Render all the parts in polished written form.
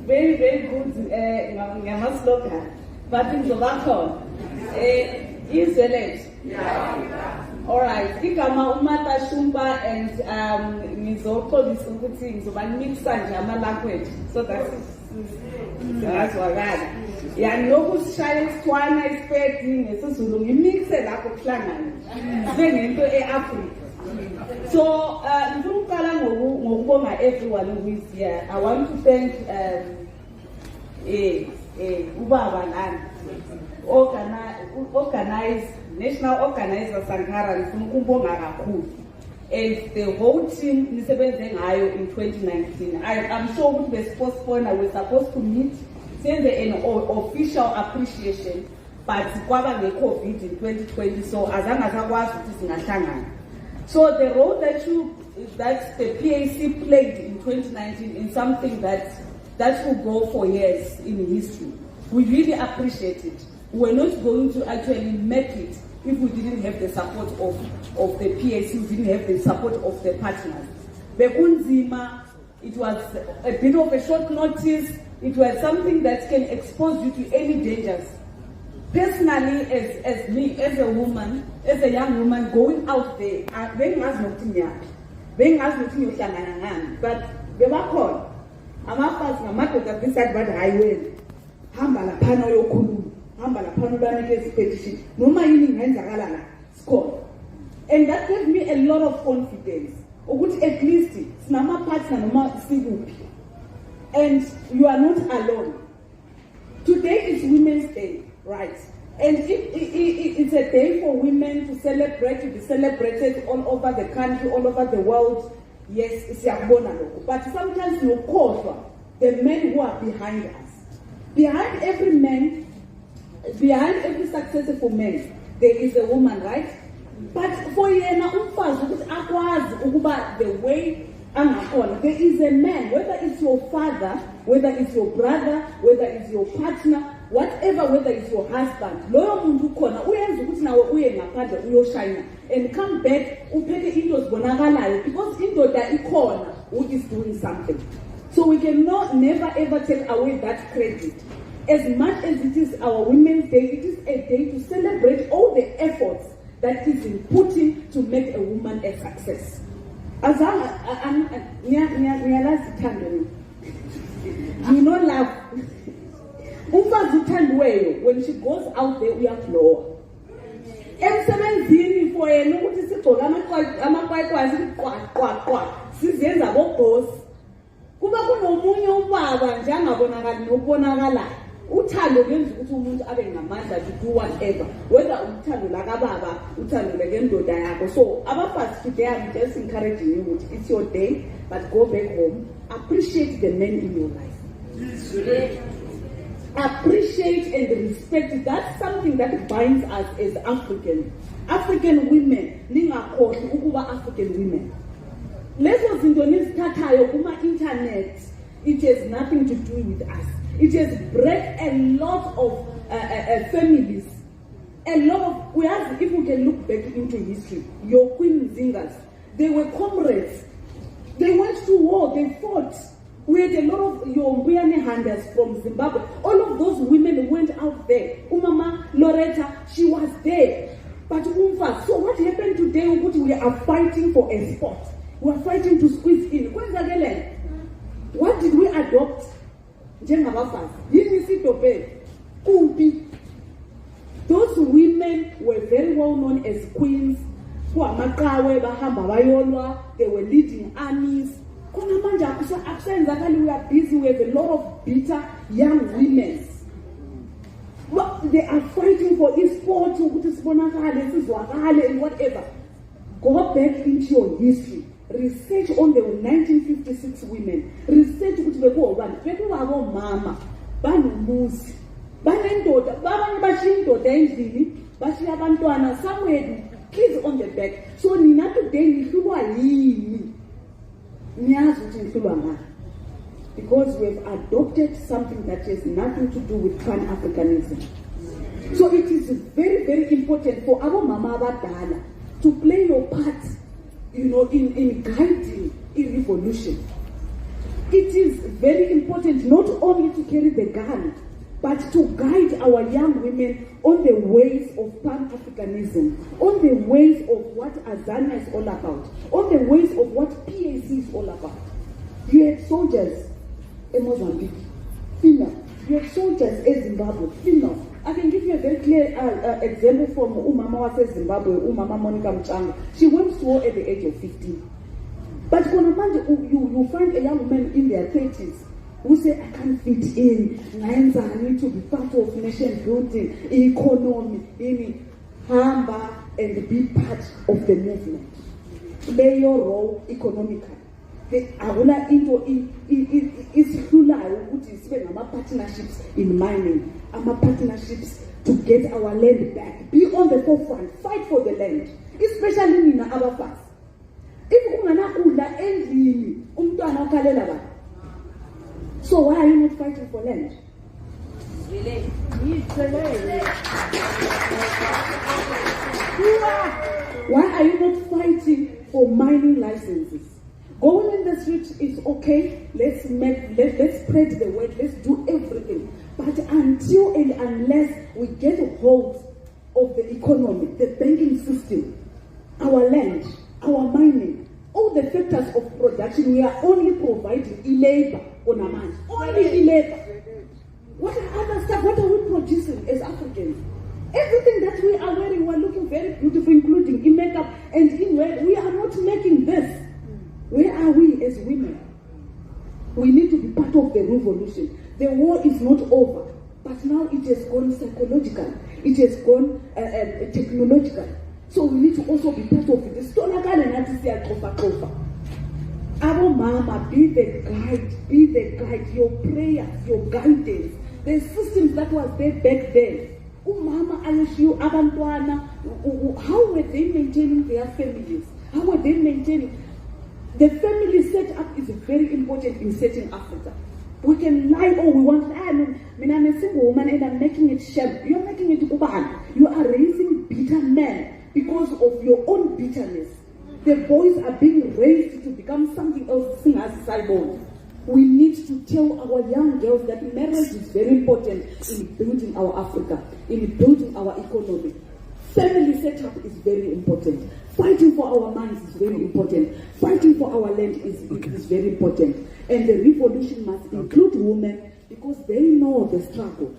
very, very good slogan. But things of alcohol. Is village. All right. Igama umata shumba and mizoko bisukuthi ngizoba mixa nje ama language. So that's what that. Ya nokusishaya isitwana isipedi ngesizulu ngimixe lapho kuhlangana. Njengento eAfrica. So ngifuna ukuqala ngokubonga everyone who is here. I want to thank ubaba lana organize national organizer Sankara ngifuna ukubonga kakhulu. And the whole team nisebenze ngayo in 2019. I'm sure ukuthi we're supposed to meet send an official appreciation, but kwaba nge-COVID in 2020, so azange asakwazi ukuthi singahlangana. So the role that the PAC played in 2019 in something that will go for years in history, we really appreciate it. We're not going to actually make it if we didn't have the support of the PAC, we didn't have the support of the partners. Bekunzima, it was a bit of a short notice. It was something that can expose you to any dangers. Personally, as me, as a woman, as a young woman going out there, being as nothing, but bebakhona amafazi ngamadoda beside bad highway hamba lapha yokhuluma hamba lapha ubanike isipetition noma yini ngenzakala la score. And that gave me a lot of confidence ukuthi at least sinama partner noma sikuphi. And you are not alone. Today is Women's Day, right? And it's a day for women to celebrate, to be celebrated all over the country, all over the world. Yes, it's yabona loko. But sometimes you call the men who are behind us. Behind every man, behind every successful man, there is a woman, right? But for yena umfazi ukuthi akwazi ukuba the way angakhona, there is a man, whether it's your father, whether it's your brother, whether it's your partner, whatever, whether it's your husband, loyo muntu khona uyenza ukuthi nawe uye ngaphandle uyoshayina and come back uphethe into zibonakalayo because indoda ikhona who is doing something. So we cannot never ever take away that credit. As much as it is our Women's Day, it is a day to celebrate all the efforts that is in putting to make a woman a success. As you know, love. Umfazi uthandweyo when she goes out there uyaflowa. Emsebenzini for yena ukuthi sigcoka amakwayikwazi kwa sizenza boboss. Kuba kunomunye ubaba nje angabonakali nobonakalayo. Uthando kwenza ukuthi umuntu abe ngamandla to do whatever. Whether uthando la kababa, uthando lendoda yakho. So abafazi today I'm just encouraging you ukuthi it's your day, but go back home, appreciate the men in your life. Appreciate and respect. That's something that binds us as African women. Ningakhohlwa ukuba African women. Lezo zinto nizithathayo kuma internet, it has nothing to do with us. It has bred a lot of families. A lot of, if we can look back into history, your queen singers, they were comrades. They went to war, they fought. We had a lot of your Mbuyane hunters from Zimbabwe. All of those women went out there. Umama Loretta, she was there. But Umfa, so what happened today? We are fighting for a spot. We are fighting to squeeze in. What did we adopt? Those women were very well known as queens. They were leading armies. We are busy with a lot of bitter young women. They are fighting for sport and whatever. Go back into your history. Research on the 1956 women. Research what they go on. People are mama, banumuzi, banendoda, babashindoda endlini, bashiya abantwana somewhere, kids on the back. So nina today nihlulwa yini? Niyazi ukuthi nihlulwa ngani? Because we have adopted something that has nothing to do with Pan-Africanism. So it is very, very important for our mama abadala to play your part, in guiding in revolution. It is very important not only to carry the gun, but to guide our young women on the ways of Pan-Africanism, on the ways of what Azania is all about, on the ways of what PAC is all about. You had soldiers in Mozambique, female. You had soldiers in Zimbabwe, female. I can give you a very clear example from Umama was Zimbabwe, Umama Monica Mchanga. She went to war at the age of 15. But you find a young man in their 30s who say, I can't fit in, I need to be part of nation building, economy, hamba, and be part of the movement. Play your role economically. Awula into isihlulayo ukuthi sibe ngama-partnerships in mining, ama-partnerships to get our land back. Be on the forefront, fight for the land, especially nina abafasi. If unganakudla endlini umntwana ukhalela ba. So why are you not fighting for land? Really? Why are you not fighting for mining licenses? Going in the street is okay. Let's spread the word. Let's do everything. But until and unless we get a hold of the economy, the banking system, our land, our mining, all the factors of production, we are only providing labor on a man. Only labor. What other stuff? What are we producing as Africans? Everything that we are wearing, we are looking very beautiful, including in makeup and in wear. We are not making this. Where are we as women? We need to be part of the revolution. The war is not over, but now it has gone psychological. It has gone technological. So we need to also be part of it. Our mama, be the guide, your prayers, your guidance. The systems that was there back then. Mama, how were they maintaining their families? How were they maintaining? The family setup is very important in setting Africa. We can lie all we want. I'm a single woman and I'm making it shelf. You're making it ubal. You are raising bitter men because of your own bitterness. The boys are being raised to become something else, seen as cyborg. We need to tell our young girls that marriage is very important in building our Africa, in building our economy. Family setup is very important. Fighting for our minds is very important. Fighting for our land is very important. And the revolution must include women because they know the struggle.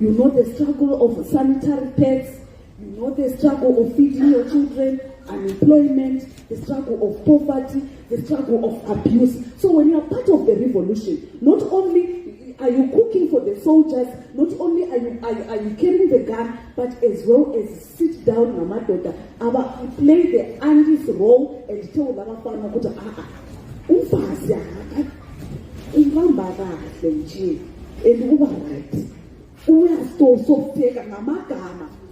You know the struggle of sanitary pads. You know the struggle of feeding your children, unemployment, the struggle of poverty, the struggle of abuse. So when you are part of the revolution, not only are you cooking for the soldiers, not only are you carrying the gun, but as well as sit down, Mamadota, play the Andy's role and tell them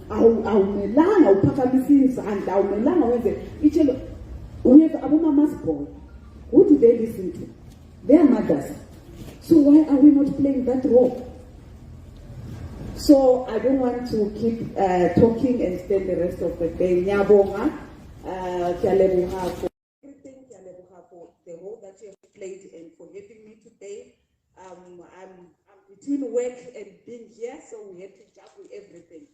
awumelanga uphakamisa izandla awumelanga wenze itshelo. We have abomama's boy. Who do they listen to? Their mothers. So why are we not playing that role? So I don't want to keep talking and spend the rest of the day. Nyabonga, Katlehong for everything, Katlehong for the role that you have played and for having me today. I'm between work and being here, so we had to juggle everything.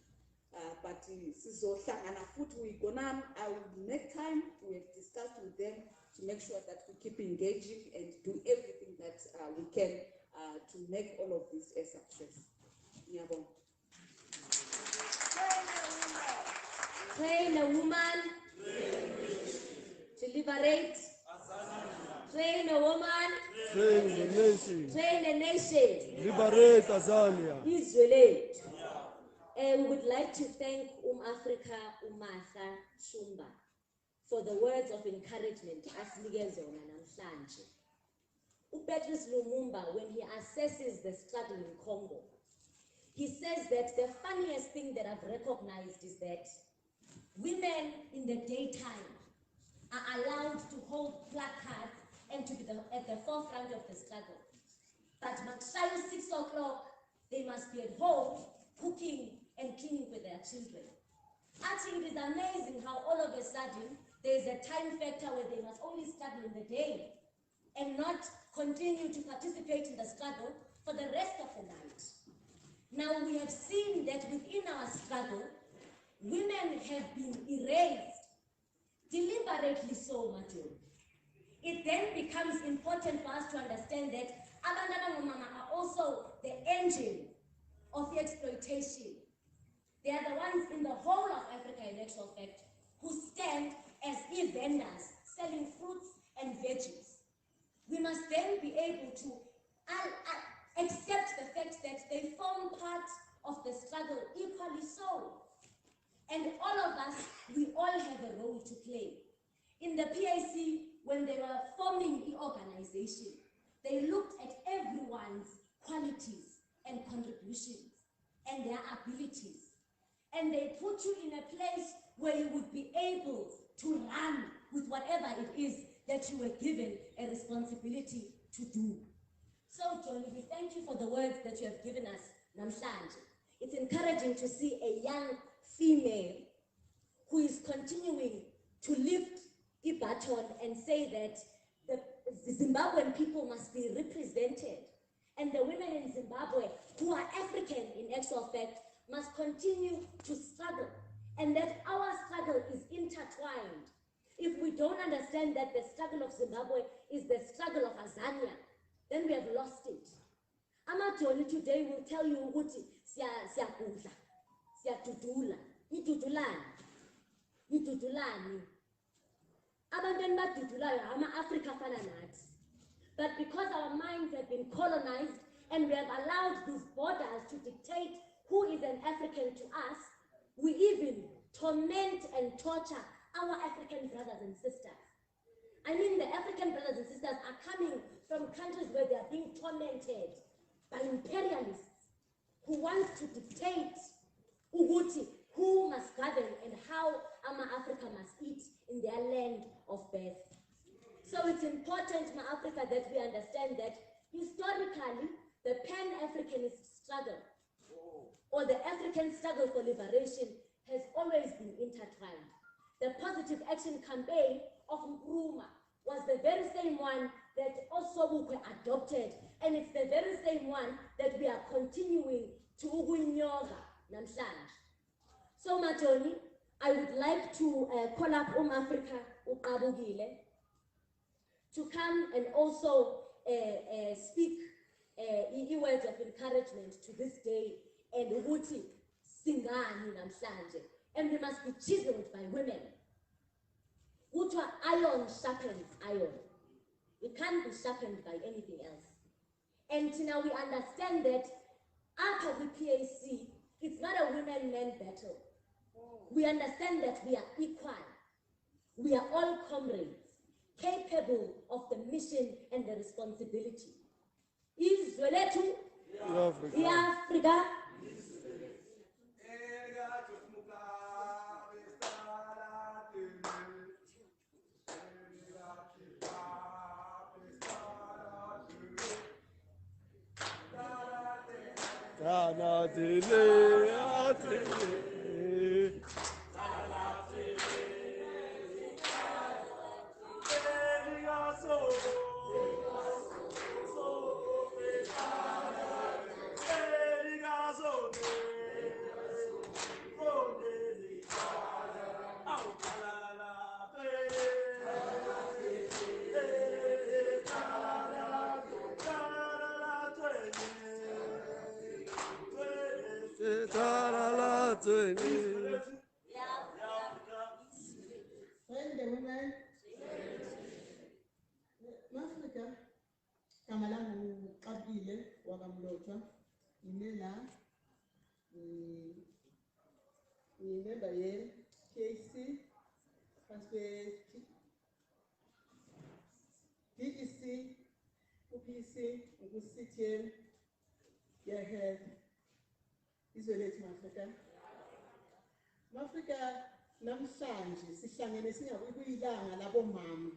But sizohlangana futhi we're gonna make time. We have discussed with them to make sure that we keep engaging and do everything that we can to make all of this a success. Ngiyabonga. Train a woman to liberate. Train a woman. Train a nation. Train a nation. Liberate Azania. Israel. We would like to thank Africa Umarha Shumba for the words of encouragement asinike zona namhlanje. Patrice Lumumba, when he assesses the struggle in Congo, he says that the funniest thing that I've recognized is that women in the daytime are allowed to hold placards and to be at the forefront of the struggle. But Makshayo 6 o'clock, they must be at home cooking and cleaning with their children. I think it is amazing how all of a sudden there is a time factor where they must only struggle in the day and not continue to participate in the struggle for the rest of the night. Now we have seen that within our struggle, women have been erased, deliberately so, Matthew. It then becomes important for us to understand that abantu abangomama are also the engine of the exploitation. They are the ones in the whole of Africa, in actual fact, who stand as e-vendors selling fruits and veggies. We must then be able to accept the fact that they form part of the struggle equally so. And all of us, we all have a role to play. In the PAC, when they were forming the organization, they looked at everyone's qualities and contributions and their abilities. And they put you in a place where you would be able to run with whatever it is that you were given a responsibility to do. So, Johnny, we thank you for the words that you have given us, namhlanje. It's encouraging to see a young female who is continuing to lift the baton and say that the Zimbabwean people must be represented, and the women in Zimbabwe who are African in actual fact must continue to struggle, and that our struggle is intertwined. If we don't understand that the struggle of Zimbabwe is the struggle of Azania, then we have lost it. Amajoni today will tell you ukuthi siyakudla, siyadudula, idudulani. Abantwana badudulayo ama-Afrika fana nathi. But because our minds have been colonized and we have allowed these borders to dictate who is an African to us, we even torment and torture our African brothers and sisters. I mean, the African brothers and sisters are coming from countries where they are being tormented by imperialists who want to dictate who must govern and how Africa must eat in their land of birth. So it's important, Africa, that we understand that historically, the Pan-Africanist struggle or the African struggle for liberation has always been intertwined. The Positive Action Campaign of Nkrumah was the very same one that also we adopted, and it's the very same one that we are continuing to ukunyoga namhlanje. So, Matoni, I would like to call up Africa uqabukile to come and also speak words of encouragement to this day, and ukuthi singani namhlanje, and we must be chiseled by women. Kuthiwa iron sharpens iron. It can't be sharpened by anything else. And now we understand that after the PAC, it's not a women-men battle. We understand that we are equal. We are all comrades, capable of the mission and the responsibility. Izwe lethu, iAfrika. When the women, Africa, Kamalangu Kabile, Wagamlota, Inela, remember here, KC, DEC, UPC, Ugusitian, your head, Israel Africa. Africa namhlanje sihlangene singakuyilanga labomama.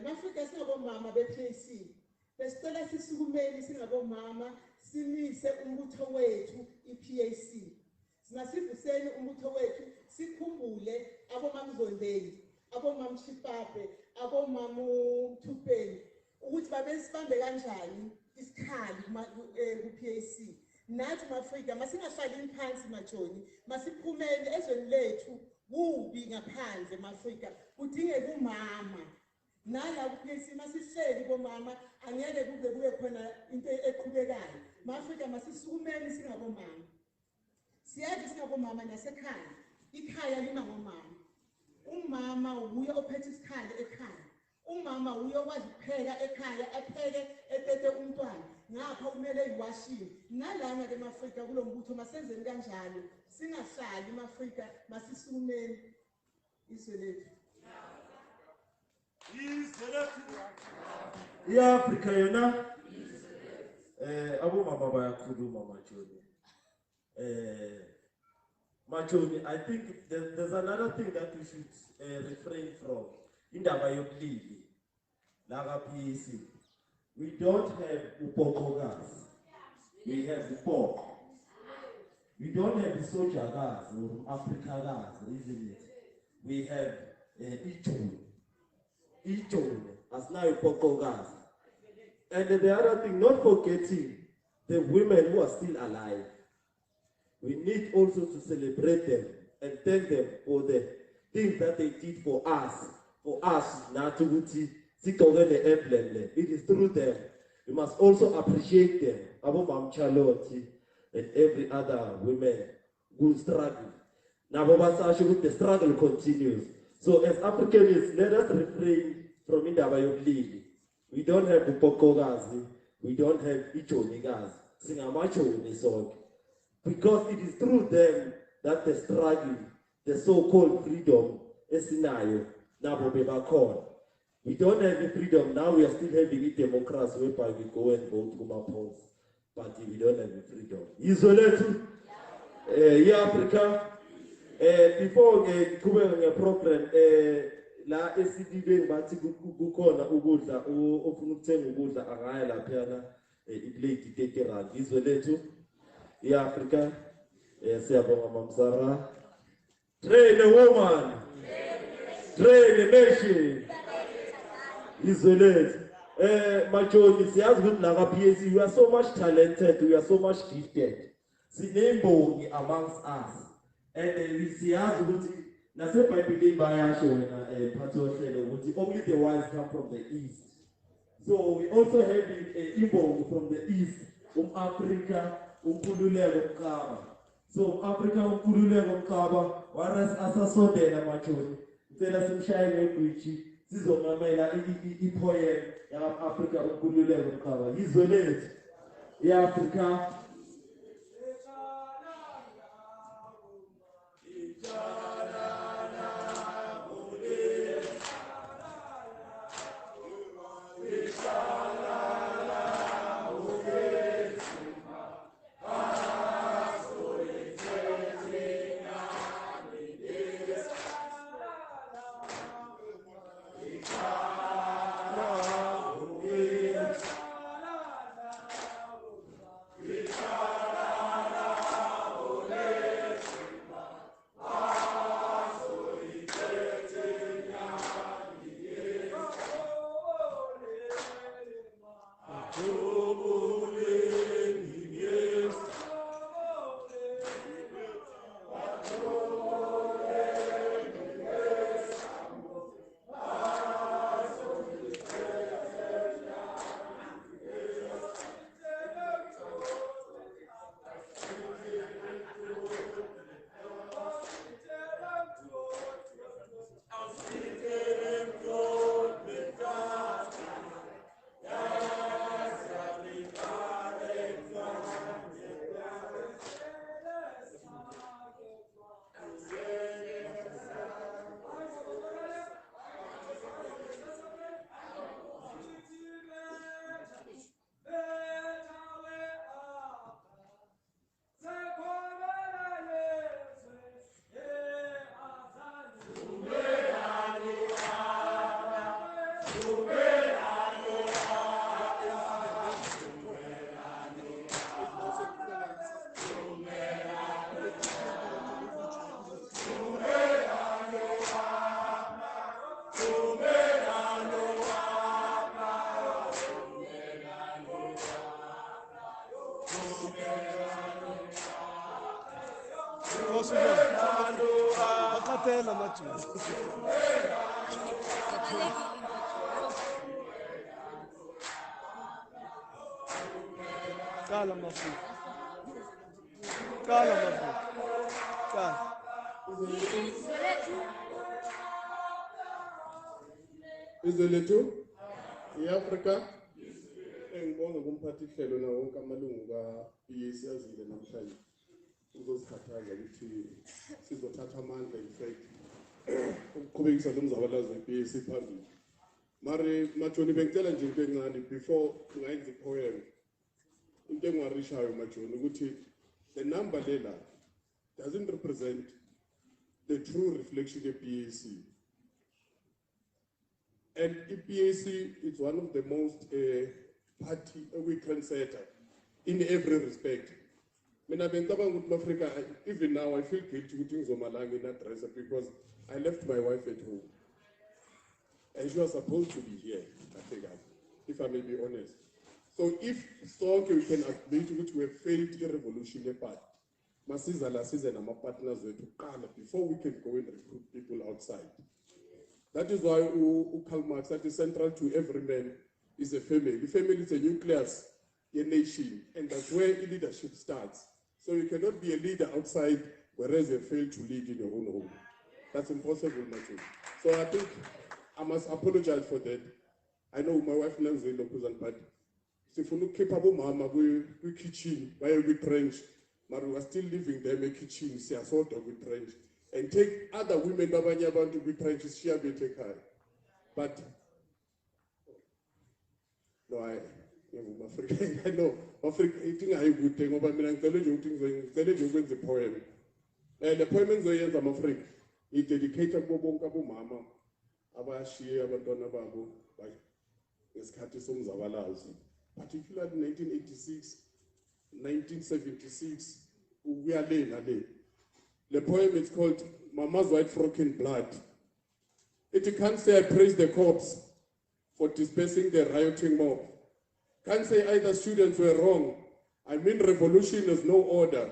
Africa singabomama bePAC. Besicela sisukumeni singabomama simise umbutho wethu iPAC. Singasivuseni umbutho wethu sikhumbule abomamzondeni, abomamshipape, abomamuthupeni, ukuthi babesibambe kanjani isikhali ku-PAC. Nathi ma-Afrika masingahlali phansi majoni, masiphumele ezweni lethu kubi ngaphandle ma-Afrika, kudingeka umama. Nala ku-PAC masihleli komama angeke kuze kube khona into eqhubekayo. Ma-Afrika masisukumeni singabomama. Siyazi singabomama nasekhaya, ikhaya lina ngomama. Umama uye ophethe isikhali ekhaya. Umama uye okwazi ukupheka ekhaya, apheke etete umntwana. Ngapha kumele iwashini. Nalana ke ma-Afrika kulo mbutho masenzeni kanjalo. Singahlali ma-Afrika masisukumeni izwe lethu. I-Afrika yona abomama bayakhuluma majoni. Majoni, I think there's another thing that we should refrain from. Indaba yobulili la ka-PAC. We don't have upokokazi. We have upoko. We don't have isojakazi or Afrikakazi, isn't it? We have Ijoni. Ijoni as now upokokazi. And the other thing, not forgetting the women who are still alive. We need also to celebrate them and thank them for the things that they did for us. For us, Natuguti, Sikogene Emblem. It is through them. We must also appreciate them. Abomam Charlotte and every other women who struggle. Now, the struggle continues. So, as Africans, let us refrain from Indabayobli. We don't have Upokogazi. We don't have Ichonigas. Singamacho in song. Because it is through them that the struggle, the so-called freedom, is scenario. We don't have the freedom. Now we are still having a democracy whereby we go and vote to my polls. But we don't have the freedom. Isolate Africa. Before we come a program, la SCD bathi kukhona ukudla ofuna ukuthenga ukudla angaya lapha iplate 30 rand. Isolate Africa. Siyabonga mamsara. Train a woman. Train a nation. Isolate. Majority, siyazi ukuthi la ka-PAC, we are so much talented, we are so much gifted. Sinembongi amongst us. And siyazi ukuthi nasebhayibhelini bayasho wena phathi wohlelo ukuthi only the wise come from the east. So we also have imbongi from the east, Africa, uNkululeko Mkaba. So Africa uNkululeko Mkaba, waras asasondela majority. Ngicela simshaye ngegwichi sizomamela ipoem ya-Afrika uNkululeko Mkaba. Izwe lethu i-Afrika. Bakhathela majuzi. Qala mafika. Qala mafika. Qala. Izwe lethu iAfrika engibonga kumphathi ihlelo nawo wonke amalungu ka-PAC yazile namhlanje uzosikhuthaza ukuthi sizothatha amandla in fact ukuqhubekisa lo mzabalazo we-PAC phambili. Mari Majoni bengicela nje into encane before ngayenza ipoem. Into engiwarishayo Majoni ukuthi the number lela doesn't represent the true reflection of PAC. And PAC is one of the most party we trendsetter in every respect. Mina bengicabanga ukuthi Africa, even now I feel guilty ukuthi ngizomalanga in address because I left my wife at home. And she was supposed to be here, I think, if I may be honest. So if we can admit which we have failed the revolution part, masiza la size nama partners wethu kuqala before we can go and recruit people outside. That is why Karl Marx, that is central to every man, is a family. The family is a nucleus, a nation, and that's where leadership starts. So you cannot be a leader outside, whereas you fail to lead in your own home. That's impossible, Matthew. So I think I must apologize for that. I know my wife knows the local, but if you look capable mama, we kitchen, where we trench, but we are still living there, in kitchen, see a sort of trench. And take other women babanya to be trenches, share be take her. But no, I know Africa eating I would take over me and tell you the poem. And the poem is the end of Africa. It dedicated Bobo Kabu Mama, Abashi, Abadona Babu, like Eskatisum Zavalas. Particularly in 1986, 1976, we are late. The poem is called Mama's White Frock in Blood. It can't say I praise the cops for dispersing the rioting mob. Can't say either students were wrong. I mean revolution is no order.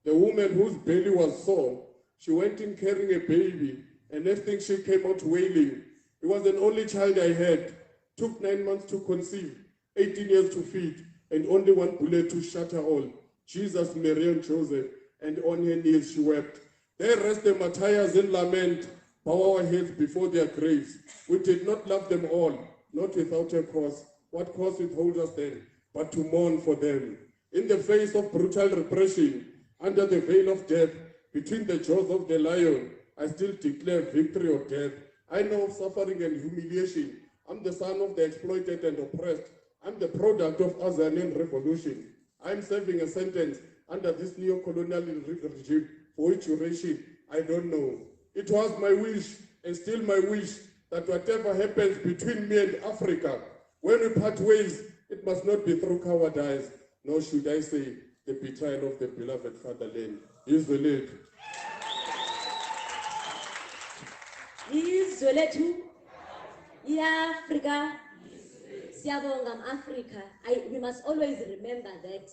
The woman whose belly was sore, she went in carrying a baby, and next thing she came out wailing. It was an only child I had. Took 9 months to conceive, 18 years to feed, and only one bullet to shatter all. Jesus, Mary, and Joseph. And on her knees she wept. They rest the martyrs in lament, bow our heads before their graves. We did not love them all, not without a cause. What cause withholds us then, but to mourn for them? In the face of brutal repression, under the veil of death, between the jaws of the lion, I still declare victory or death. I know of suffering and humiliation. I'm the son of the exploited and oppressed. I'm the product of Azanian revolution. I'm serving a sentence under this neo-colonial regime for which duration, I don't know. It was my wish, and still my wish, that whatever happens between me and Africa, when we part ways, it must not be through cowardice, nor should I say the betrayal of the beloved fatherland. Izwe lethu. Izwe lethu, iAfrika, siyabonga Africa. We must always remember that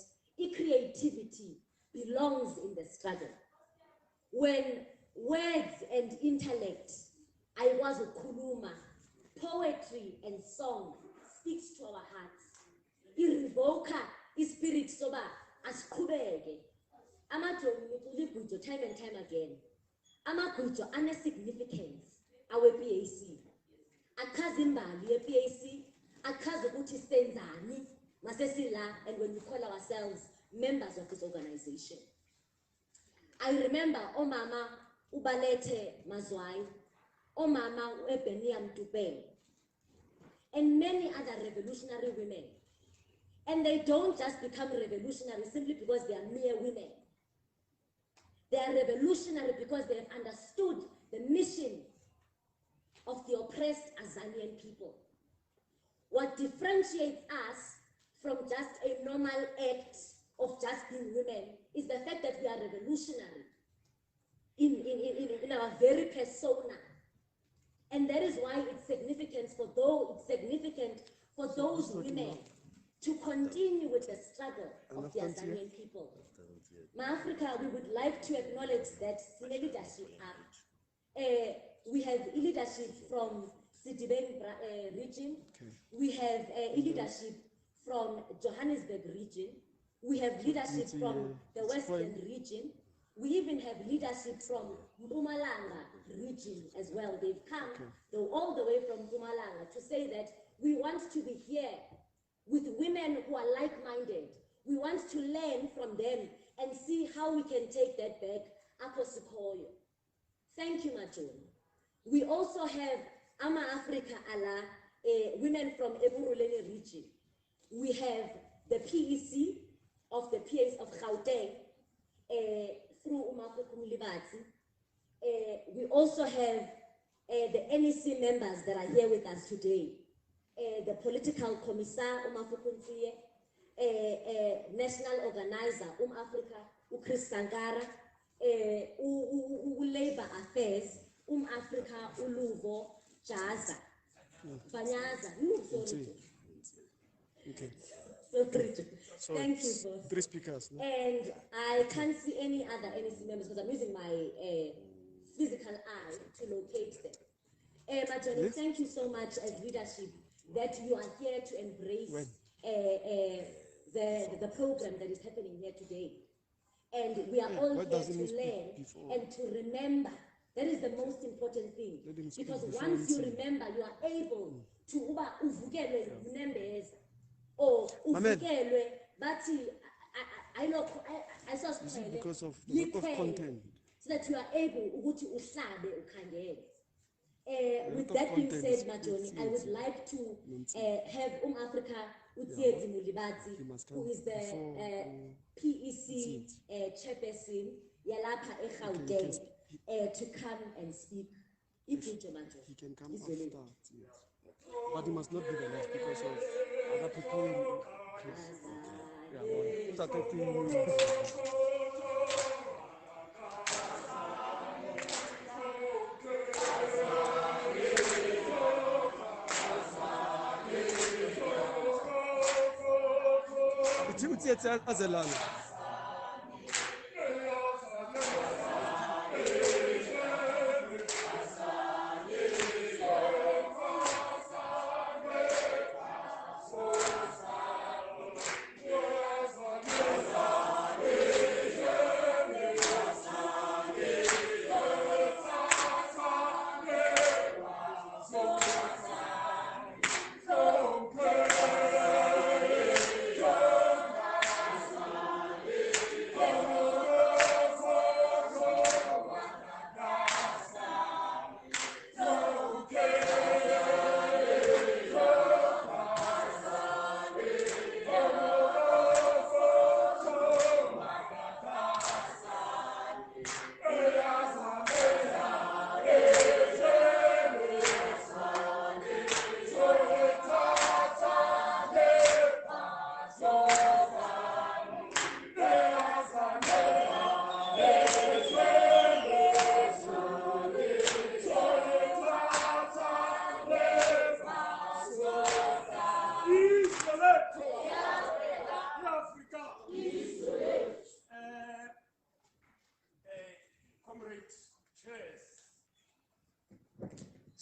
creativity belongs in the struggle. When words and intellect, I was ukhuluma, poetry and song speaks to our hearts. Irrevoka, spirit soba, asiqhubeke. Amajoni time and time again. Amagujo ane significance, our PAC. Akazi imbali ye-PAC, akazi ukuthi senzani. Masesila, and when we call ourselves members of this organization. I remember Omama Ubalete Mazwai, Omama Ebenia Mtupeng, and many other revolutionary women. And they don't just become revolutionary simply because they are mere women. They are revolutionary because they have understood the mission of the oppressed Azanian people. What differentiates us from just a normal act of just being women is the fact that we are revolutionary in our very persona. And that is why it's significant for those women to continue with the struggle of the Azanian people. Ma-Africa, we would like to acknowledge that senior leadership we have leadership from Sidibeng region, we have leadership from Johannesburg region, we have leadership from the Western region, we even have leadership from Mpumalanga region as well. They've come all the way from Mpumalanga to say that we want to be here with women who are like-minded. We want to learn from them and see how we can take that back up Sequoia. Thank you, Majoni. We also have Ama Africa Ala, women from Ekurhuleni region. We have the PEC of the PAC of Gauteng through Ekurhuleni. We also have the NEC members that are here with us today. The political commissar, Africa, national organizer, Africa, Chris Sankara, Labor Affairs, Africa, Uluvo, Jaza, Banyaza, sorry. Okay. So thank you for 3 speakers. No? And I can't see any other NEC members because I'm using my physical eye to locate them. Majoni, thank you so much as leadership that you are here to embrace the program that is happening here today. And we are all here to learn and to remember. That is the most important thing. Because once you remember, you are able to uvukelwe unembeza or uvukelwe bathi I saw because of the lack of content. So that you are able ukuthi uhlabe ukhangele. With that being said, Majoni, I would like to have Africa Utsiezi Mulibati, who is the PEC chairperson, Yalapa Gauteng, to come and speak. He can come after, yes. But he must not be the last because of other people. It's Azelan.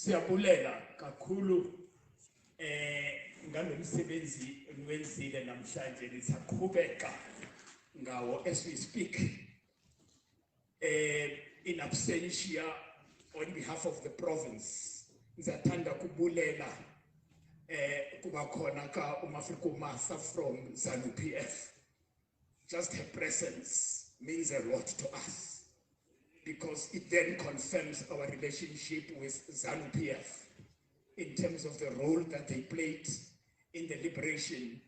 Siyabulela kakhulu ngomsebenzi enwenzile namhlanje lisaqhubeka ngawo as we speak in absentia on behalf of the province ngizathanda kubulela kuba khona ka uMafrika uMasa from ZANU-PF. Just her presence means a lot to us, because it then confirms our relationship with ZANU-PF in terms of the role that they played in the liberation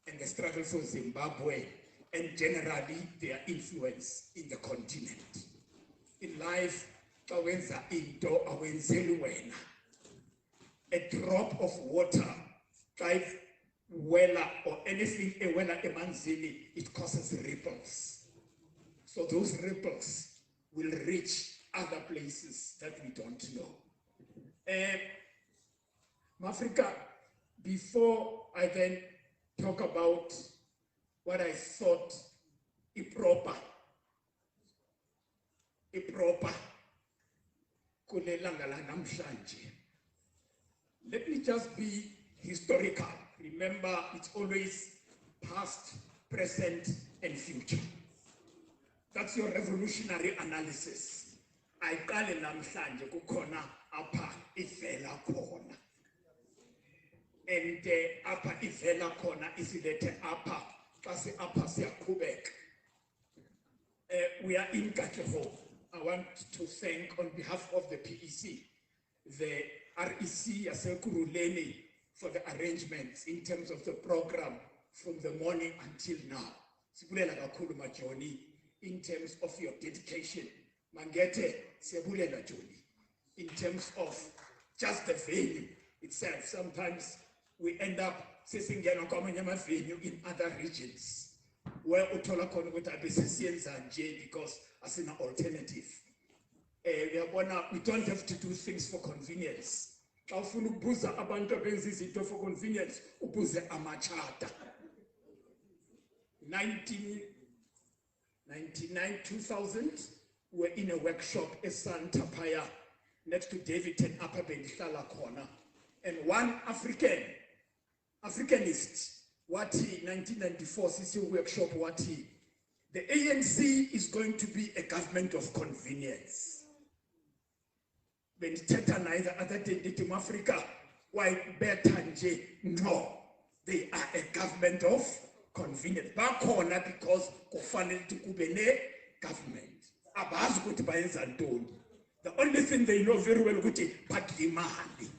and the struggle for Zimbabwe, and generally their influence in the continent. In life, a drop of water, or anything, it causes ripples. So those ripples will reach other places that we don't know. Africa, before I then talk about what I thought improper kulelanga lanamhlanje. Let me just be historical. Remember, it's always past, present, and future. That's your revolutionary analysis. Ayiqale namhlanje kukhona apha ivela khona. And apha ivela khona isilethe apha xa apha siyaqhubeka. We are in Katlehong. I want to thank on behalf of the PEC, the REC Ekurhuleni for the arrangements in terms of the program from the morning until now. Sibulela kakhulu Majoni in terms of your dedication. Mangete sibulela Joni in terms of just the venue itself. Sometimes we end up sesingena kwamanye venue in other regions where uthola khona ukuthi abesesiyenza nje because asina alternative. We don't have to do things for convenience. Xa ufuna ukubuza abantu abenza izinto for convenience, ubuze amachata. 1999, 2000, we were in a workshop at Santa Paya next to David and Upper Bendihlala corner. And one Africanist, what he, 1994 CC workshop, what he, the ANC is going to be a government of convenience. When Teta neither other than Africa, why Betanje, no, they are a government of convenience. Back corner because Kofanel to Kubene government. Abaz good by Zandon. The only thing they know very well good is Patlimahali.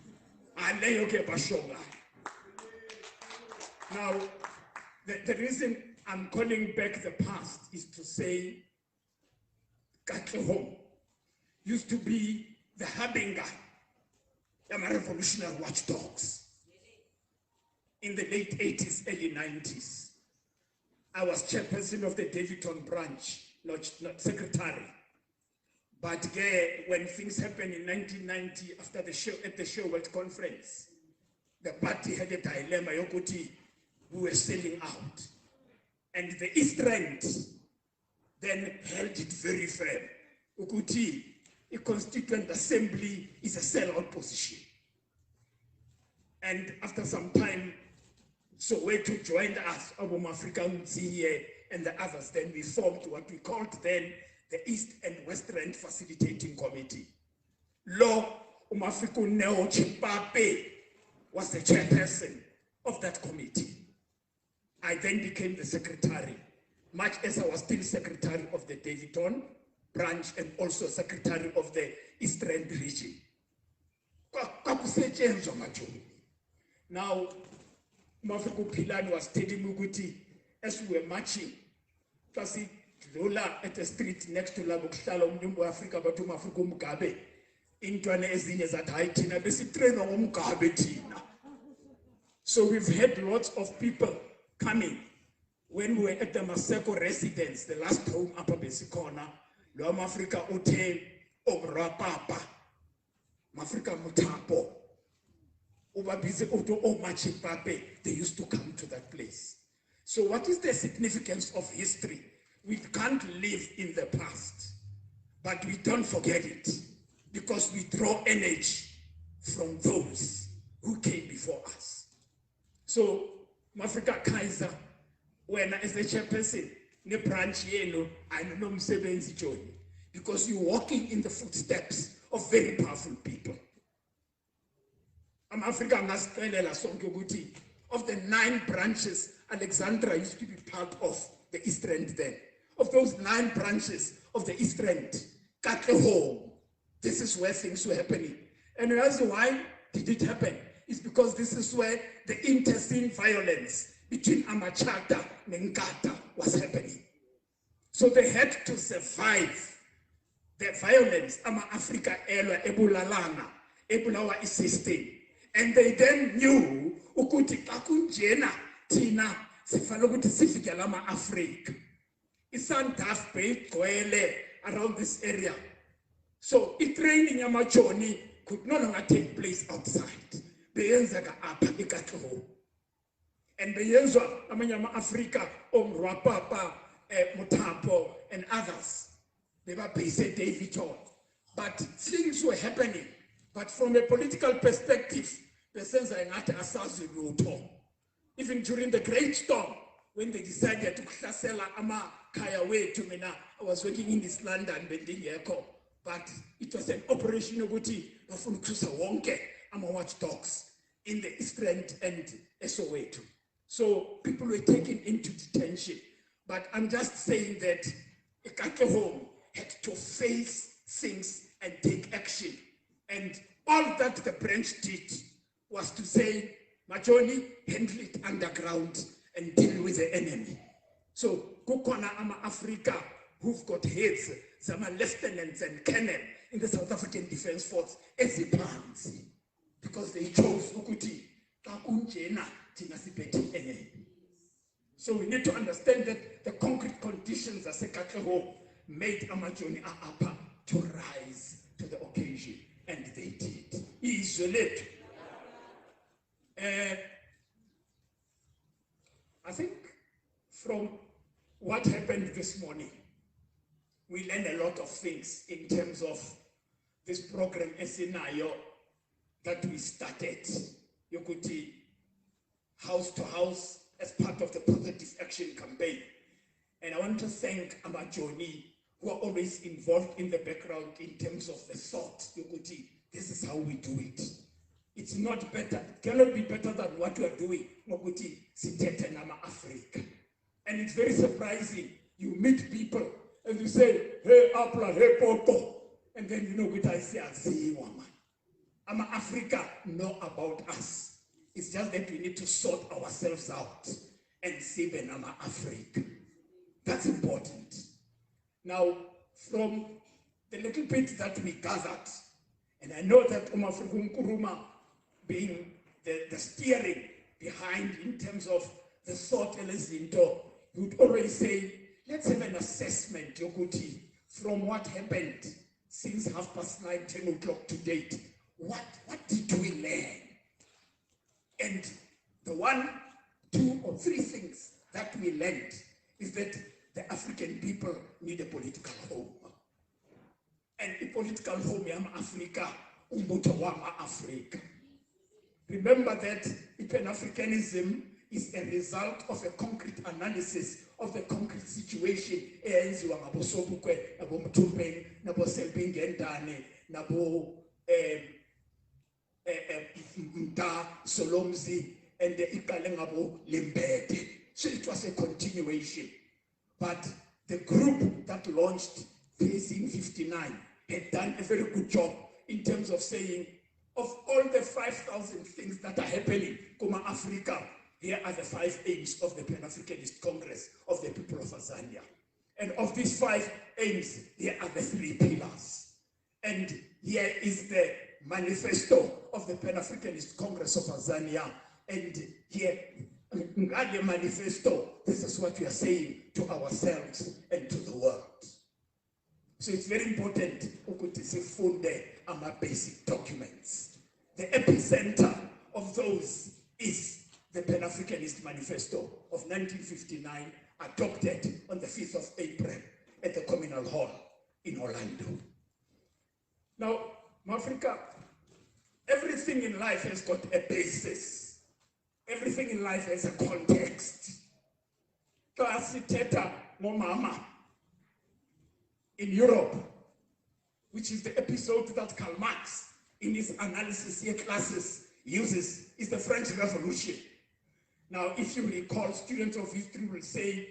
And they okay Bashonga. Now, the reason I'm calling back the past is to say Katlehong used to be the harbinger of revolutionary watchdogs in the late 80s, early 90s. I was chairperson of the Davidton branch, not secretary. But when things happened in 1990 after the show at the Show World Conference, the party had a dilemma. Yokuti, we were selling out. And the East End then held it very firm. Ukuti, a constituent assembly is a sellout position. And after some time, Soweto joined us, Abu African CEA and the others. Then we formed what we called then the East and West End Facilitating Committee. Lo African Neo Chimpape was the chairperson of that committee. I then became the secretary, much as I was still secretary of the Davidton branch and also secretary of the Eastern region. Now, Mafiku Pilani was telling Muguti as we were marching, at the street next to Labuk Shalom, Numbo Africa, but to Mafiku Mugabe, into an Ezines at Haitina, train on Mugabe Tina. So we've had lots of people coming. When we were at the Maseko residence, the last home upper Besikona, Lom Africa Ute, Obra Papa, Mafrika Mutapo, Obabize Oto Omachi Pape, they used to come to that place. So what is the significance of history? We can't live in the past, but we don't forget it because we draw energy from those who came before us. So, Mafrika Kaiser, when as the chairperson, ne branch yenu, I know Msebenzi Joy, because you're walking in the footsteps of very powerful people. I'm African of the 9 branches, Alexandra used to be part of the East End then. Of those 9 branches of the East End, Katlehong, this is where things were happening. And that's why did it happen? It's because this is where the intestine violence between Amachata and Nkata was happening. So they had to survive the violence. Ama Africa Elwa Ebulalana, Ebulawa is system. And they then knew ukuthi kakunjena tina sifana ukuthi sifike lama Africa. Isandaf Bay Goele around this area. So the training yamachoni could no longer take place outside. Beyenzeka apha eKatlehong. and beyenzwa amanye ama-Afrika omrwapapa, Mutapo, and others. They were based David John. But things were happening. But from a political perspective, even during the Great Storm, when they decided to Klasela Ama Kaya way to Mina, I was working in this land and bending echo. But it was an operation of Wonke, Ama watchdogs in the East End and Soweto. So people were taken into detention. But I'm just saying that Katlehong had to face things and take action. And all that the branch did was to say, Machoni, handle it underground and deal with the enemy. So, Kukona Ama Africa, who've got heads, some lieutenants and colonel in the South African Defense Force, as plans, because they chose Ukuti, Kakunjena, Tinasipeti enemy. So we need to understand that the concrete conditions as a Katlehong made Amajoni Apa to rise to the occasion, and they did. Isolate. I think from what happened this morning, we learned a lot of things in terms of this program Esinayo that we started. Yokuti, house to house, as part of the Positive Action Campaign. And I want to thank Amajoni, who are always involved in the background in terms of the thought. Yokuti, this is how we do it. It's not better, it cannot be better than what we are doing. Yokuti, Sitete Nama Africa. And it's very surprising. You meet people and you say, hey, Apla, hey, Poto. And then you know what I say, woman. Ama Africa know about us. It's just that we need to sort ourselves out and save Nama Africa. That's important. Now, from the little bit that we gathered, and I know that Nkuruma being the steering behind in terms of the thought Elezinto, he would always say, let's have an assessment, Yokuti, from what happened since 9:30, 10 o'clock to date. What did we learn? And the 1, 2, or 3 things that we learned is that the African people need a political home. And a political home, Yama Africa, Umbutawama Africa. Remember that Pan-Africanism is a result of a concrete analysis of the concrete situation. Nabo Mtumpeng, Nabo Selbingendane, Nabo Mta Solomzi, and the Ikalengabo Limbede. So it was a continuation. But the group that launched Facing 59 had done a very good job in terms of saying, of all the 5,000 things that are happening, Kuma Africa, here are the 5 aims of the Pan-Africanist Congress of the people of Azania. And of these 5 aims, here are the 3 pillars. And here is the manifesto of the Pan-Africanist Congress of Azania. And here, in the manifesto, this is what we are saying to ourselves and to the world. So it's very important to fund our basic documents. The epicenter of those is the Pan-Africanist Manifesto of 1959, adopted on the 5th of April at the Communal Hall in Orlando. Now, Africa, everything in life has got a basis. Everything in life has a context. Klasiteta Momama in Europe, which is the episode that Karl Marx in his analysis here classes uses, is the French Revolution. Now, if you recall, students of history will say,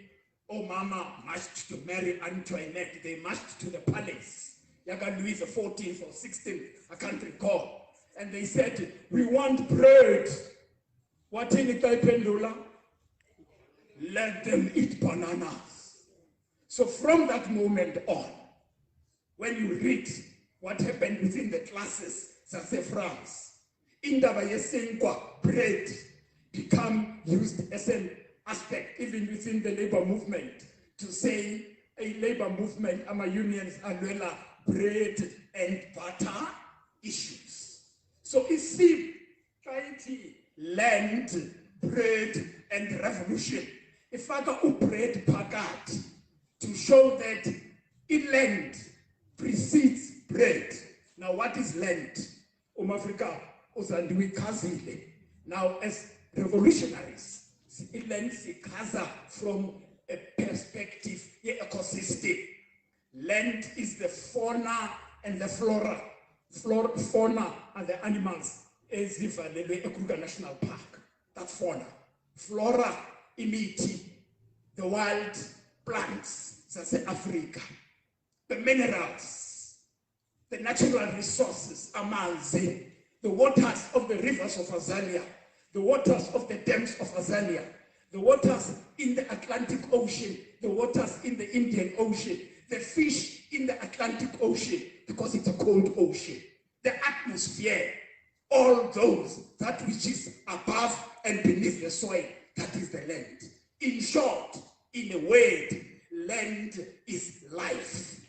oh, Mama marched to marry Antoinette. They marched to the palace. Yaga Louis XIV or XVI, I can't recall. And they said, we want bread. What in it, Pendula? Let them eat bananas. So from that moment on, when you read what happened within the classes, say France, indaba yesenkwa, bread, become used as an aspect, even within the labor movement, to say a labor movement, ama unions, annuela, bread and butter issues. So it's see, land, bread, and revolution. Ifaka ubread phakathi to show that land precedes bread. Now what is land? Africa uzandiwe khazile. Now as revolutionaries, land sikaza from a perspective ecosystem. Land is the fauna and the flora. Fauna are the animals as if the Ekurhuleni National Park. That's fauna. Flora, imiti, the wild plants, that's Africa. The minerals, the natural resources, amanzi, the waters of the rivers of Azania, the waters of the dams of Azania, the waters in the Atlantic Ocean, the waters in the Indian Ocean, the fish in the Atlantic Ocean, because it's a cold ocean, the atmosphere, all those, that which is above and beneath the soil, that is the land. In short, in a word, land is life.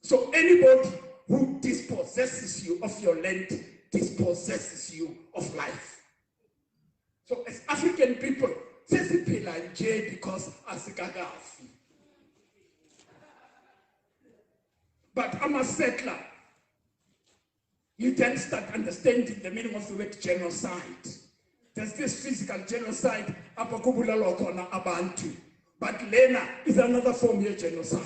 So anybody who dispossesses you of your land dispossesses you of life. So as African people, sesiphila nje because asikakafi. But I'm a settler. You then start understanding the meaning of the word genocide. There's this physical genocide, apakubulalo kona abantu. But Lena is another form of genocide.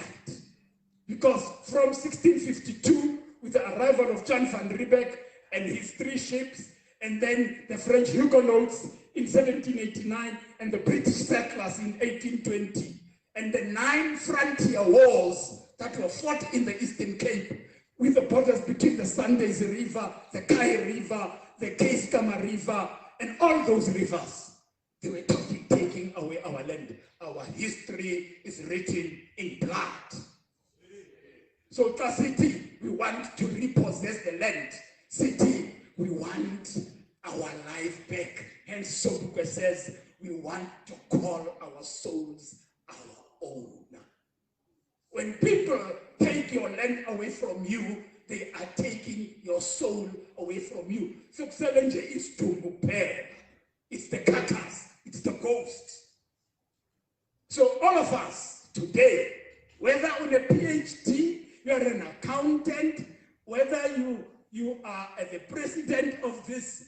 Because from 1652, with the arrival of Jan van Riebeeck and his 3 ships, and then the French Huguenots in 1789, and the British settlers in 1820, and the 9 frontier wars that were fought in the Eastern Cape, with the borders between the Sundays River, the Kai River, the Keiskamma River, and all those rivers. They were taking away our land. Our history is written in blood. So City, we want to repossess the land. City, we want our life back. Hence Sobukwe says, we want to call our souls our own. When people take your land away from you, they are taking your soul away from you. So Selenje is to repair. It's the carcass, it's the ghost. So all of us today, whether on a PhD, you're an accountant, whether you are the president of this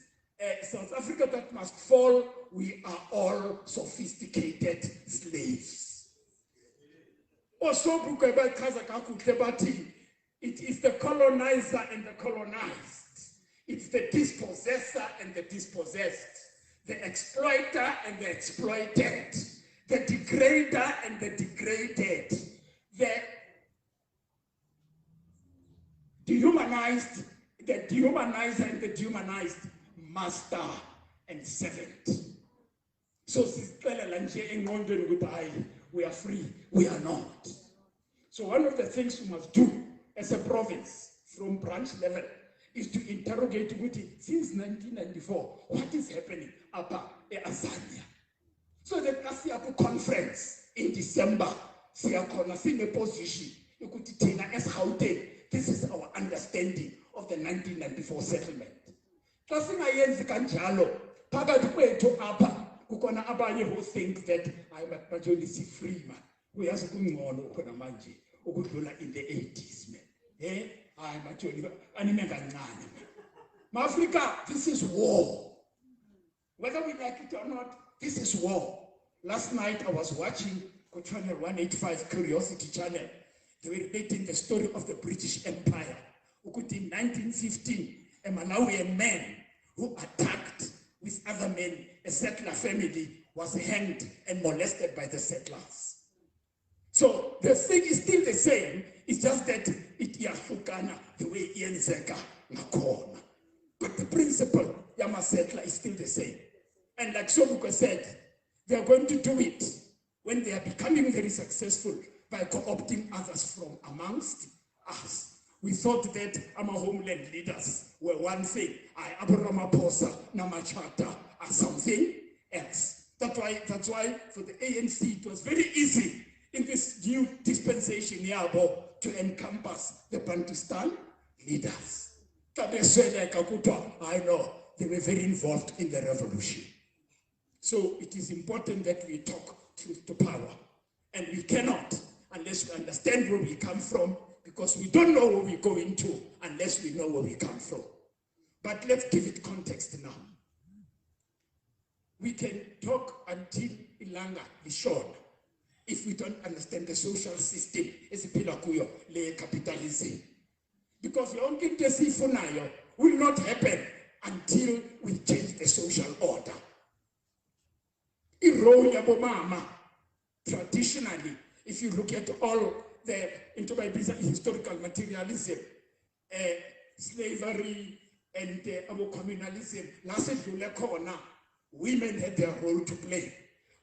South Africa that must fall, we are all sophisticated slaves. Also, it is the colonizer and the colonized. It's the dispossessor and the dispossessed. The exploiter and the exploited. The degrader and the degraded. The dehumanizer and the dehumanized, master and servant. So we are free, we are not. So one of the things we must do as a province from branch level is to interrogate since 1994, what is happening about Azania. So the Kasiaku conference in December, Siakona in a position, you could as Gauteng. This is our understanding of the 1994 settlement. Who thinks that I'm a majority free man. We are going on in the 80s, man. I'm actually Africa, this is war. Whether we like it or not, this is war. Last night I was watching channel 185 Curiosity Channel. They were relating the story of the British Empire. In 1915, a Malawian man who attacked with other men, a settler family, was hanged and molested by the settlers. So the thing is still the same, it's just that it yahukana the way Ian Zeka nakona. But the principle, Yama settler, is still the same. And like Sobuka said, they are going to do it when they are becoming very successful by co-opting others from amongst us. We thought that our homeland leaders were one thing. Ramaphosa, Namachata are something else. That's why for the ANC, it was very easy in this new dispensation Yabo to encompass the Bantustan leaders. I know they were very involved in the revolution. So it is important that we talk truth to power. And we cannot unless we understand where we come from, because we don't know where we're going to unless we know where we come from. But let's give it context now. We can talk until ilanga lishona if we don't understand the social system esiphila kuyo le capitalism. Because yonke into esiyifunayo will not happen until we change the social order. I-role yabomama, traditionally, if you look at all the into my business, historical materialism, slavery, and communalism, women had their role to play.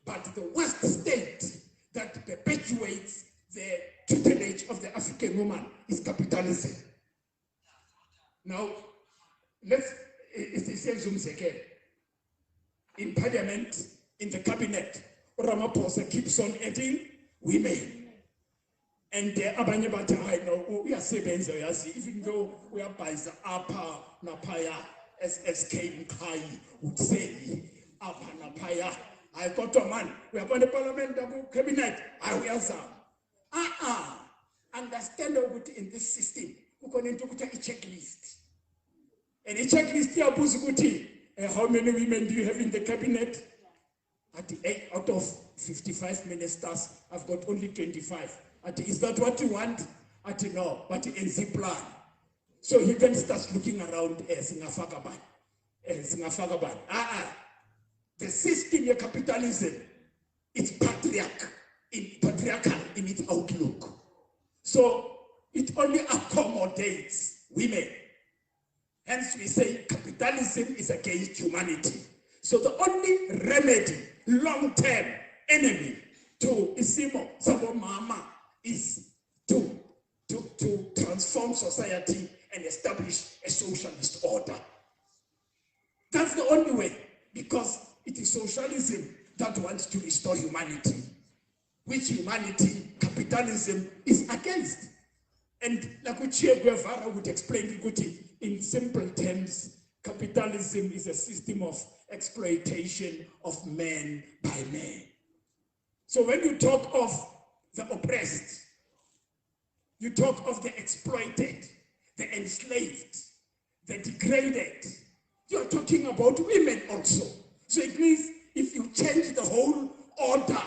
But the worst state that perpetuates the tutelage of the African woman is capitalism. Now, in parliament, in the cabinet, Ramaphosa keeps on adding women. And abanye bathi hayi no uyasebenza yazi, even though we are by the upper napaya SK Mkhai utseli upper napaya I got a man we are going to parliament cabinet I uyazama understand ukuthi in this system ukhona into ukuthi a checklist, and a checklist iyabuza ukuthi how many women do you have in the cabinet? At the 8 out of 55 ministers, I've got only 25. Is that what you want? No, but in the plan. So he then starts looking around Singafagaban. The system of capitalism, it's patriarchal in its outlook. So it only accommodates women. Hence we say capitalism is against humanity. So the only remedy, long-term enemy to Isimo Sabo Mama is to transform society and establish a socialist order. That's the only way, because it is socialism that wants to restore humanity, which humanity, capitalism, is against. And like Che Guevara would explain it in simple terms, capitalism is a system of exploitation of man by man. So when you talk of the oppressed, you talk of the exploited, the enslaved, the degraded, you're talking about women also. So it means if you change the whole order,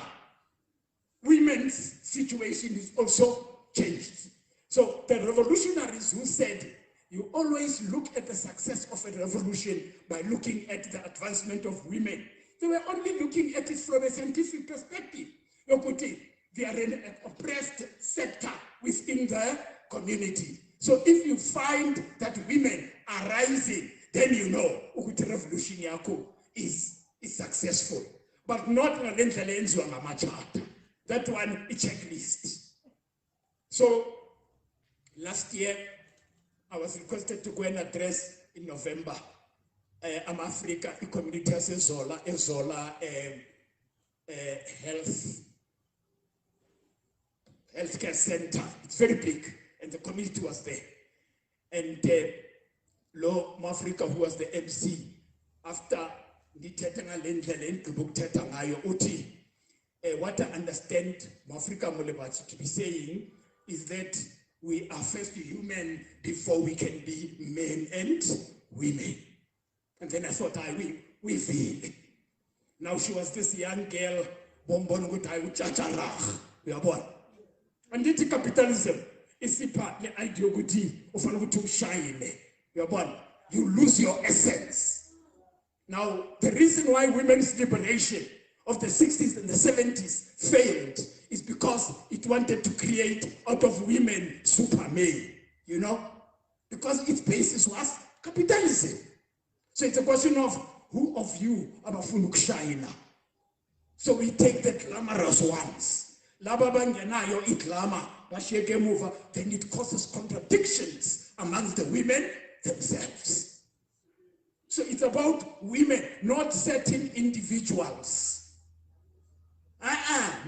women's situation is also changed. So the revolutionaries who said, you always look at the success of a revolution by looking at the advancement of women. They were only looking at it from a scientific perspective. They are an oppressed sector within the community. So if you find that women are rising, then you know the revolution is successful. But not that one is checklist. So last year, I was requested to go and address in November. Africa, the community has Zola healthcare center. It's very big, and the community was there. And Lo Africa, who was the MC, after what I understand Africa to be saying is that we are first human before we can be men and women. And then I thought, we feel. Now she was this young girl, and this capitalism is the ideology of shine. You lose your essence. Now, the reason why women's liberation of the 60s and the 70s failed is because it wanted to create out of women supermen, you know? Because its basis was capitalism. So it's a question of who of you are Shina. So we take the glamorous ones. Then it causes contradictions amongst the women themselves. So it's about women, not certain individuals.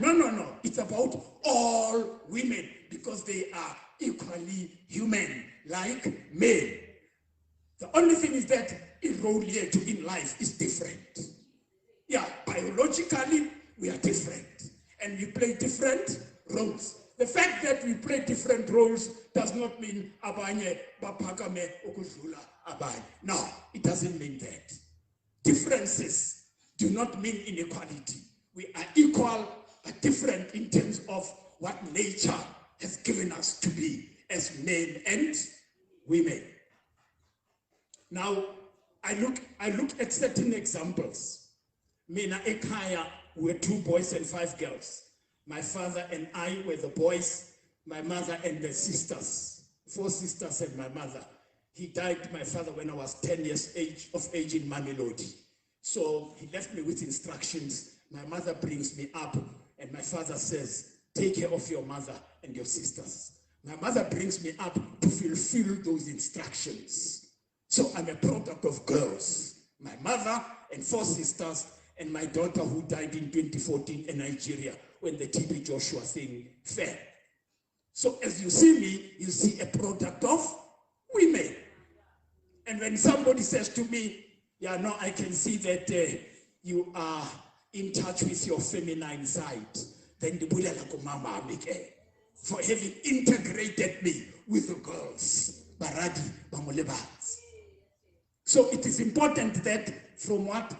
No. It's about all women because they are equally human, like men. The only thing is that in role in life is different. Yeah, biologically, we are different. And we play different roles. The fact that we play different roles does not mean abanye baphakame ukudlula abanye. No, it doesn't mean that. Differences do not mean inequality. We are equal, but different in terms of what nature has given us to be as men and women. Now, I look at certain examples. Mina ekhaya were 2 boys and 5 girls. My father and I were the boys, my mother and the sisters, 4 sisters and my mother. He died, my father, when I was 10 years of age in Mamelodi. So he left me with instructions. My mother brings me up and my father says, take care of your mother and your sisters. My mother brings me up to fulfill those instructions. So I'm a product of girls. My mother and 4 sisters and my daughter who died in 2014 in Nigeria when the TB Joshua thing fell. So as you see me, you see a product of women. And when somebody says to me, yeah, no, I can see that you are in touch with your feminine side, then the Buddha mama for having integrated me with the girls. Baradi, Bamolebats. So it is important that from what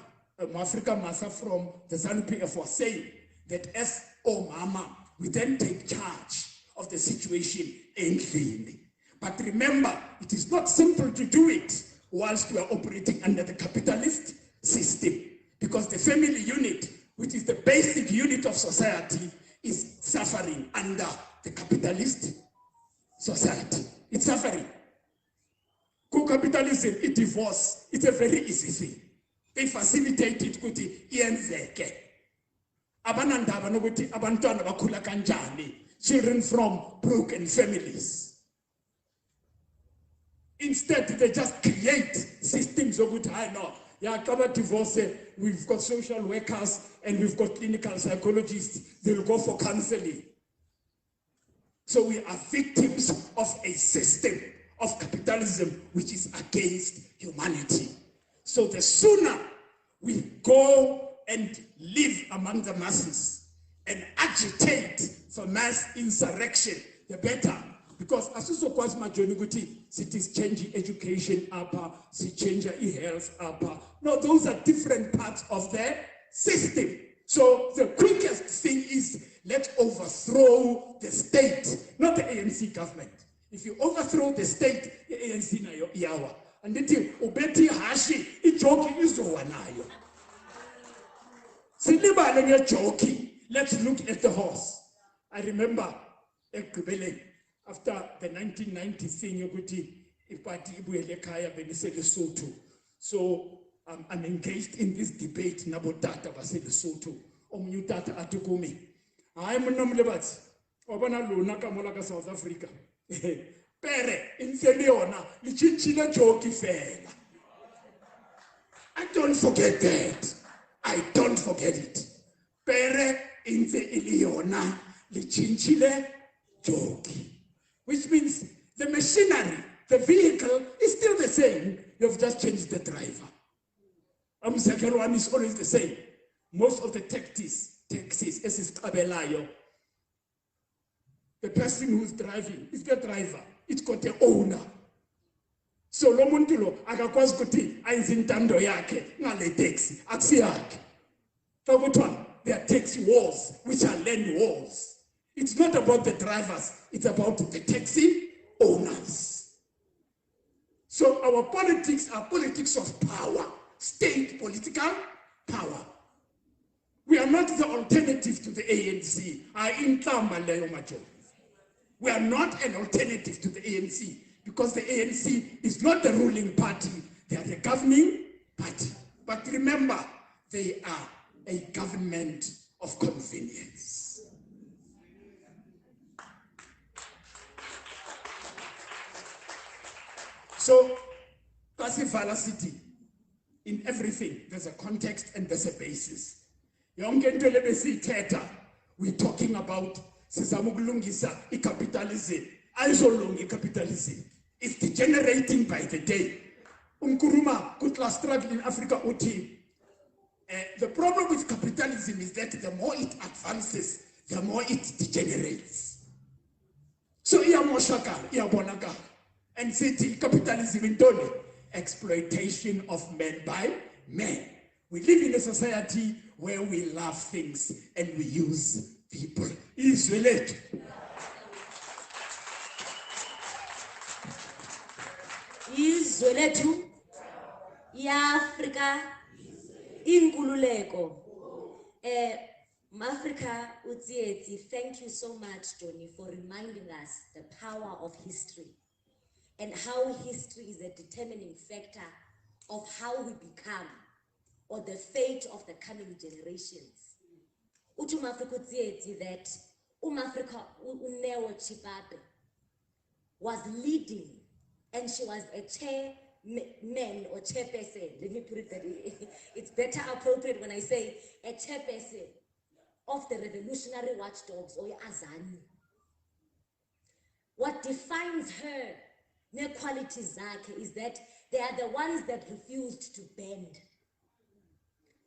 Africa Masa from the ZANU-PF was saying, that as Mama, we then take charge of the situation endlessly. But remember, it is not simple to do it whilst we are operating under the capitalist system, because the family unit, which is the basic unit of society, is suffering under the capitalist society. It's suffering. Co-capitalism, it divorce, it's a very easy thing. They facilitate it kuti ienzeke. Abanandaba nokuthi abantwana bakhula kanjani, children from broken families. Instead, they just create systems of which I know. Yeah, cover divorce, we've got social workers and we've got clinical psychologists. They'll go for counseling. So we are victims of a system of capitalism which is against humanity. So the sooner we go and live among the masses and agitate for mass insurrection, the better. Because asizokwazi majoni ukuthi sithi change education upper, si change health upper. No, those are different parts of the system. So the quickest thing is let's overthrow the state, not the ANC government. If you overthrow the state, the ANC na yawa. And then ubeti hashi, ijoki izowa nayo. Silibale nge joki. Let's look at the horse. I remember Ekurhuleni. After the 1990 thing, so I'm engaged in this debate. Nabotata basele Lesotho. Omnyutata atukumi. I'm a nomlebat. Obana lunaka molaka South Africa. Pere inferiona lichinchile joki fela. I don't forget that. I don't forget it. Pere inferiona lichinchile joki. Which means the machinery, the vehicle is still the same. You've just changed the driver. Second one is always the same. Most of the taxis, as is Kabelayo, the person who's driving is the driver. It's got the owner. So lo muntu lo akakwazi ukuthi ayizintando yakhe ngale taxi akusiyakhe. Fakuthiwa there are taxi wars, which are land wars. It's not about the drivers, it's about the taxi owners. So our politics are politics of power, state political power. We are not the alternative to the ANC. We are not an alternative to the ANC because the ANC is not the ruling party, they are the governing party. But remember, they are a government of convenience. So, Kasivala City, in everything, there's a context and there's a basis. We're talking about capitalism. Capitalism. It's degenerating by the day. Umkuruma kutla struggle in Africa uti. The problem with capitalism is that the more it advances, the more it degenerates. So iyamoshakala, iyabonakala. And city capitalism in Tony, exploitation of men by men. We live in a society where we love things and we use people. Izwe lethu. Izwe lethu, iAfrika, inkululeko. Mafrika Utsieti, thank you so much, Tony, for reminding us the power of history and how history is a determining factor of how we become or the fate of the coming generations. Utumafrika Utsieti that Umafrika Unewo Chipape was leading, and she was a chairman or chairperson. Let me put it that it's better appropriate when I say a chairperson of the revolutionary watchdogs or Azani. What defines her, their qualities is that they are the ones that refused to bend.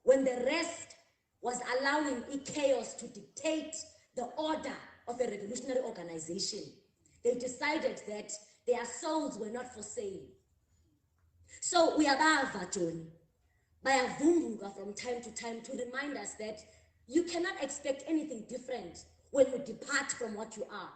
When the rest was allowing chaos to dictate the order of a revolutionary organization, they decided that their souls were not for sale. So we are John, bayavumbuka from time to time to remind us that you cannot expect anything different when you depart from what you are.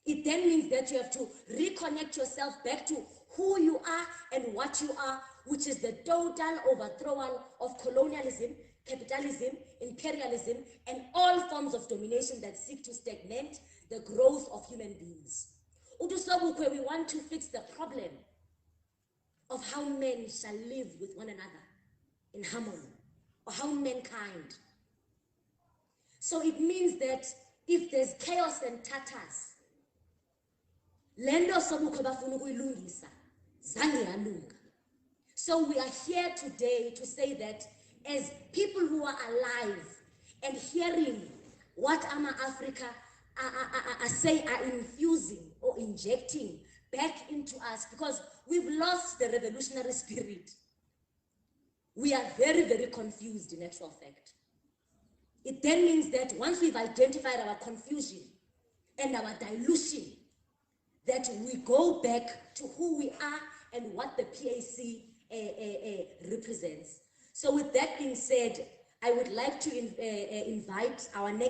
It then means that you have to reconnect yourself back to who you are and what you are, which is the total overthrowal of colonialism, capitalism, imperialism, and all forms of domination that seek to stagnate the growth of human beings. Udusobukwe, we want to fix the problem of how men shall live with one another in harmony, or how mankind. So it means that if there's chaos and tatters, lendo sobukwe bafuna ukuyilungisa, zange yalunga. So we are here today to say that as people who are alive and hearing what Ama Africa are infusing or injecting back into us, because we've lost the revolutionary spirit. We are very, very confused in actual fact. It then means that once we've identified our confusion and our dilution, that we go back to who we are and what the PAC represents. So with that being said, I would like to invite our next